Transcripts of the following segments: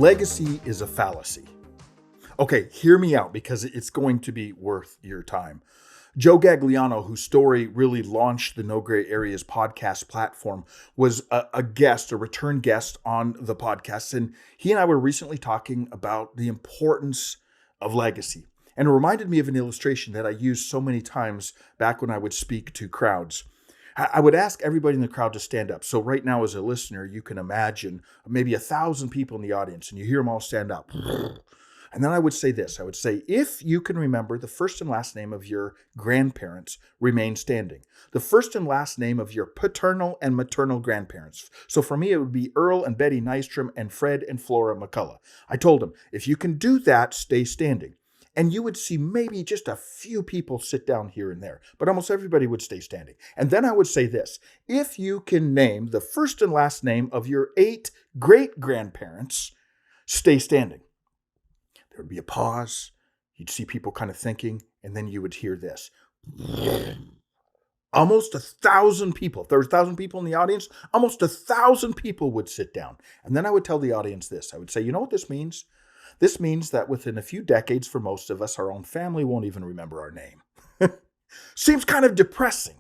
Legacy is a fallacy. Okay, hear me out because it's going to be worth your time. Joe Gagliano, whose story really launched the No Gray Areas podcast platform, was a return guest on the podcast. And he and I were recently talking about the importance of legacy. And it reminded me of an illustration that I used so many times back when I would speak to crowds. I would ask everybody in the crowd to stand up. So right now, as a listener, you can imagine maybe 1,000 people in the audience, and you hear them all stand up. And then I would say this. I would say, if you can remember the first and last name of your grandparents, remain standing. The first and last name of your paternal and maternal grandparents. So for me, it would be Earl and Betty Nystrom and Fred and Flora McCullough. I told them, if you can do that, stay standing. And you would see maybe just a few people sit down here and there, but almost everybody would stay standing. And then I would say this, if you can name the first and last name of your 8 great-grandparents, stay standing. There would be a pause. You'd see people kind of thinking, and then you would hear this. Almost 1,000 people. If there was 1,000 people in the audience, almost 1,000 people would sit down. And then I would tell the audience this. I would say, you know what this means? This means that within a few decades, for most of us, our own family won't even remember our name. Seems kind of depressing.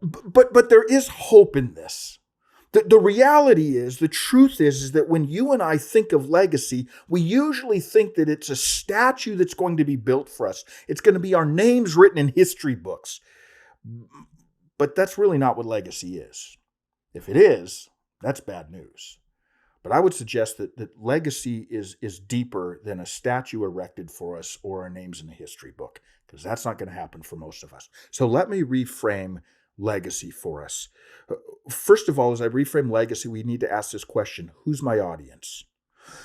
But there is hope in this. The reality is, the truth is that when you and I think of legacy, we usually think that it's a statue that's going to be built for us. It's going to be our names written in history books. But that's really not what legacy is. If it is, that's bad news. But I would suggest that legacy is deeper than a statue erected for us or our names in the history book, because that's not going to happen for most of us. So let me reframe legacy for us. First of all, as I reframe legacy, we need to ask this question: who's my audience?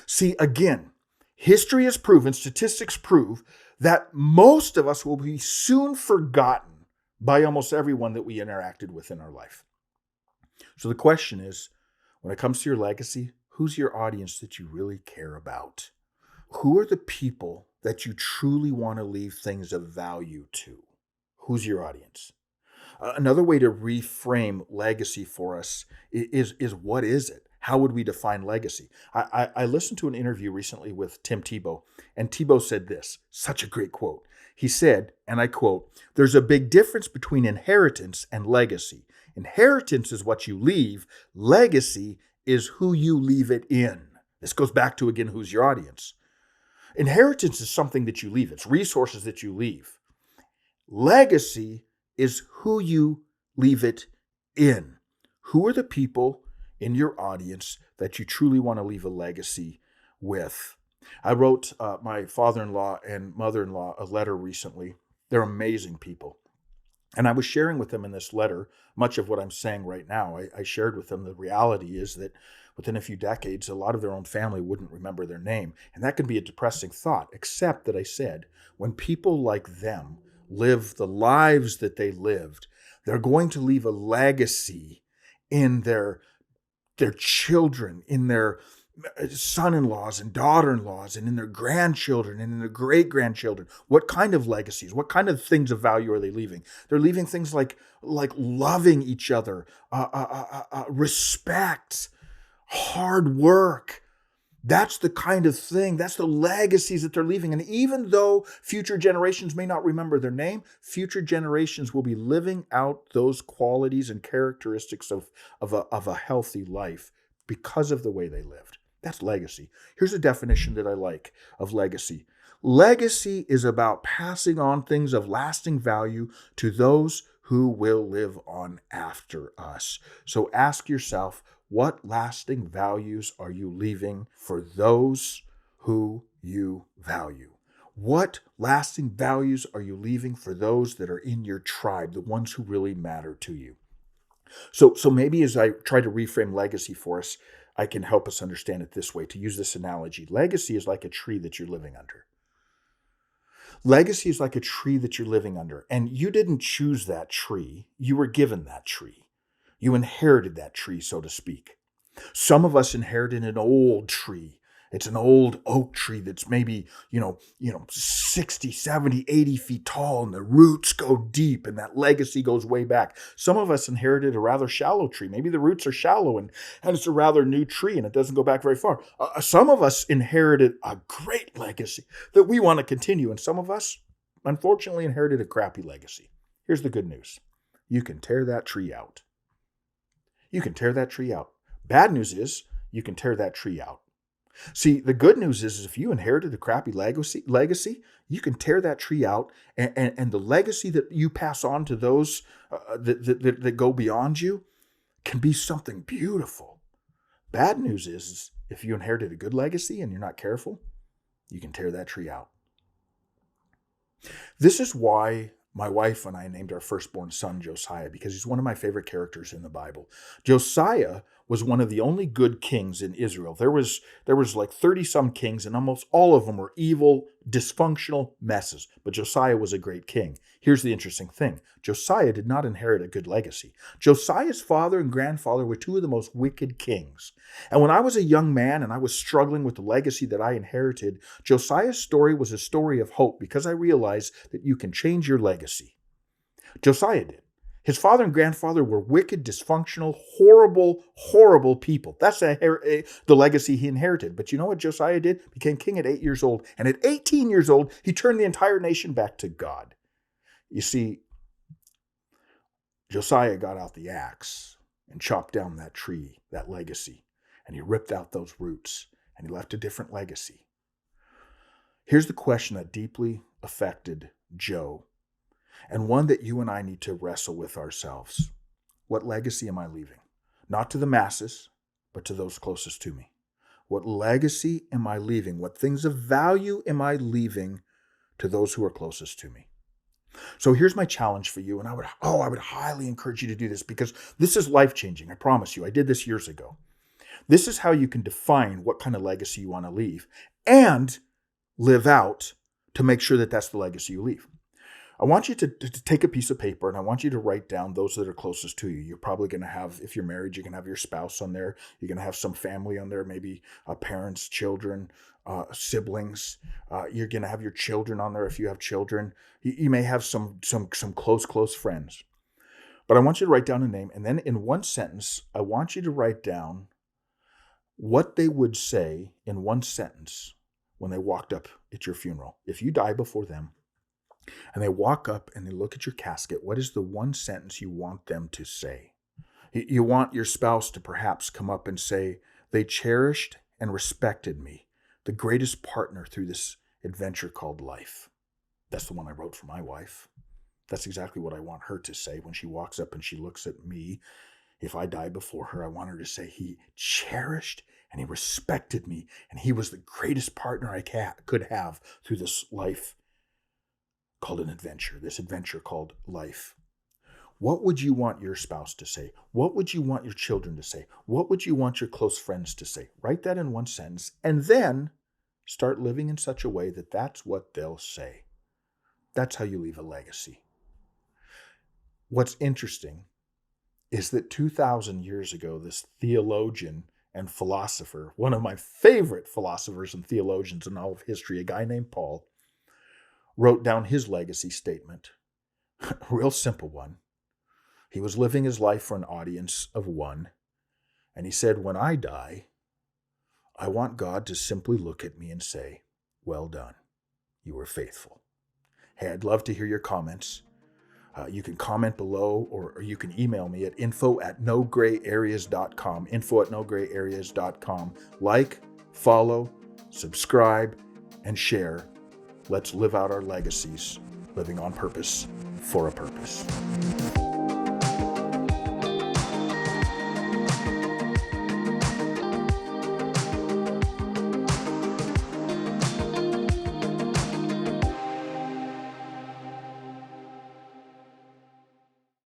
See, again, history has proven, statistics prove, that most of us will be soon forgotten by almost everyone that we interacted with in our life. So the question is, when it comes to your legacy, who's your audience that you really care about? Who are the people that you truly want to leave things of value to? Who's your audience? Another way to reframe legacy for us is what is it? How would we define legacy? I listened to an interview recently with Tebow, and Tebow said this, such a great quote. He said, and I quote, "There's a big difference between inheritance and legacy. Inheritance is what you leave. Legacy is who you leave it in." This goes back to, again, who's your audience. Inheritance is something that you leave. It's resources that you leave. Legacy is who you leave it in. Who are the people in your audience that you truly want to leave a legacy with? I wrote my father-in-law and mother-in-law a letter recently. They're amazing people. And I was sharing with them in this letter much of what I'm saying right now. I shared with them the reality is that within a few decades, a lot of their own family wouldn't remember their name. And that can be a depressing thought, except that I said, when people like them live the lives that they lived, they're going to leave a legacy in their children, in their son-in-laws and daughter-in-laws, and in their grandchildren and in their great-grandchildren. What kind of legacies? What kind of things of value are they leaving? They're leaving things like loving each other, respect, hard work. That's the kind of thing, that's the legacies that they're leaving. And even though future generations may not remember their name, future generations will be living out those qualities and characteristics of a healthy life because of the way they lived. That's legacy. Here's a definition that I like of legacy. Legacy is about passing on things of lasting value to those who will live on after us. So ask yourself, what lasting values are you leaving for those who you value? What lasting values are you leaving for those that are in your tribe, the ones who really matter to you? So maybe as I try to reframe legacy for us, I can help us understand it this way, to use this analogy. Legacy is like a tree that you're living under. Legacy is like a tree that you're living under, and you didn't choose that tree. You were given that tree. You inherited that tree, so to speak. Some of us inherited an old tree, It's an old oak tree that's maybe, 60, 70, 80 feet tall, and the roots go deep and that legacy goes way back. Some of us inherited a rather shallow tree. Maybe the roots are shallow and it's a rather new tree and it doesn't go back very far. Some of us inherited a great legacy that we want to continue. And some of us, unfortunately, inherited a crappy legacy. Here's the good news. You can tear that tree out. You can tear that tree out. Bad news is you can tear that tree out. See, the good news is if you inherited a crappy legacy, you can tear that tree out, and the legacy that you pass on to those that go beyond you can be something beautiful. Bad news is if you inherited a good legacy and you're not careful, you can tear that tree out. This is why my wife and I named our firstborn son Josiah, because he's one of my favorite characters in the Bible. Josiah was one of the only good kings in Israel. There was like 30-some kings, and almost all of them were evil, dysfunctional messes. But Josiah was a great king. Here's the interesting thing. Josiah did not inherit a good legacy. Josiah's father and grandfather were two of the most wicked kings. And when I was a young man and I was struggling with the legacy that I inherited, Josiah's story was a story of hope, because I realized that you can change your legacy. Josiah did. His father and grandfather were wicked, dysfunctional, horrible, horrible people. That's the legacy he inherited. But you know what Josiah did? Became king at 8 years old. And at 18 years old, he turned the entire nation back to God. You see, Josiah got out the axe and chopped down that tree, that legacy. And he ripped out those roots. And he left a different legacy. Here's the question that deeply affected Joe, and one that you and I need to wrestle with ourselves. What legacy am I leaving? Not to the masses, but to those closest to me. What legacy am I leaving? What things of value am I leaving to those who are closest to me? So here's my challenge for you, and I would highly encourage you to do this, because this is life-changing. I promise you. I did this years ago. This is how you can define what kind of legacy you want to leave and live out to make sure that that's the legacy you leave. I want you to take a piece of paper, and I want you to write down those that are closest to you. You're probably going to have, if you're married, you're going to have your spouse on there. You're going to have some family on there, maybe parents, children, siblings. You're going to have your children on there if you have children. You may have some close friends. But I want you to write down a name, and then in one sentence, I want you to write down what they would say in one sentence when they walked up at your funeral. If you die before them, and they walk up and they look at your casket, what is the one sentence you want them to say? You want your spouse to perhaps come up and say, "They cherished and respected me, the greatest partner through this adventure called life." That's the one I wrote for my wife. That's exactly what I want her to say when she walks up and she looks at me. If I die before her, I want her to say, "He cherished and he respected me, and he was the greatest partner I could have through this life called an adventure, this adventure called life." What would you want your spouse to say? What would you want your children to say? What would you want your close friends to say? Write that in one sentence, and then start living in such a way that that's what they'll say. That's how you leave a legacy. What's interesting is that 2,000 years ago, this theologian and philosopher, one of my favorite philosophers and theologians in all of history, a guy named Paul, wrote down his legacy statement. A real simple one. He was living his life for an audience of one, and he said, "When I die, I want God to simply look at me and say, 'Well done, you were faithful.'" Hey, I'd love to hear your comments. You can comment below, or you can email me at info@nograyAreas.com, info@nograyAreas.com. Like, follow, subscribe, and share. Let's live out our legacies, living on purpose for a purpose.